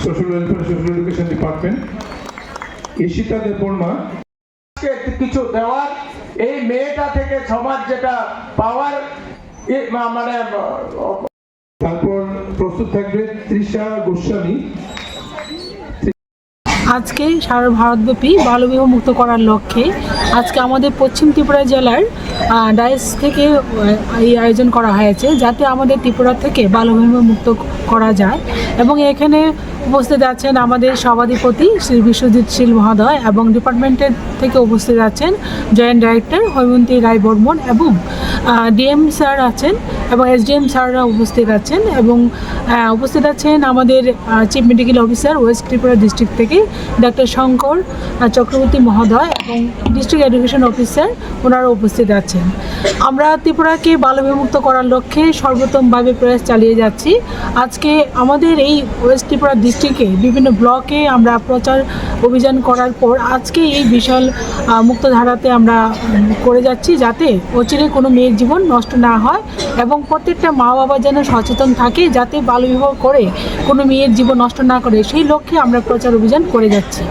Social welfare social education department Ishita Debbarma কিছু দেওয়ার, এই মেয়েটা থেকে সমাজ যেটা পাওয়ার মানে। তারপর প্রস্তুত থাকবে তৃষা গোস্বামী। আজকে সারা ভারতব্যাপী বাল্যবিবাহ মুক্ত করার লক্ষ্যে আজকে আমাদের পশ্চিম ত্রিপুরা জেলার ডাইস থেকে এই আয়োজন করা হয়েছে, যাতে আমাদের ত্রিপুরা থেকে বাল্যবিবাহ মুক্ত করা যায়। এবং এখানে উপস্থিত আছেন আমাদের সভাধিপতি শ্রী বিশ্বজিৎ শীল মহোদয়, এবং ডিপার্টমেন্টের থেকে উপস্থিত আছেন জয়েন্ট ডাইরেক্টর হৈমন্তী রায় বর্মন, এবং ডিএম স্যার আছেন এবং এসডিএম স্যাররা উপস্থিত আছেন, এবং উপস্থিত আছেন আমাদের chief medical officer West Tripura district থেকে ডক্টর শঙ্কর চক্রবর্তী মহোদয়, এবং ডিস্ট্রিক্ট এডুকেশন অফিসার ওনারা উপস্থিত আছেন। আমরা ত্রিপুরাকে বাল্যবিমুক্ত করার লক্ষ্যে সর্বোত্তমভাবে প্রয়াস চালিয়ে যাচ্ছি। আজকে আমাদের এই ওয়েস্ট ত্রিপুরা ডিস্ট্রিক্টে বিভিন্ন ব্লকে আমরা প্রচার অভিযান করার পর আজকে এই বিশাল মুক্তধারাতে আমরা করে যাচ্ছি, যাতে অচিরে কোনো মেয়ের জীবন নষ্ট না হয় এবং প্রত্যেকটা মা বাবা যেন সচেতন থাকে, যাতে বাল্যবিবাহ করে কোনো মেয়ের জীবন নষ্ট না করে, সেই লক্ষ্যে আমরা প্রচার অভিযান করে যাচ্ছি।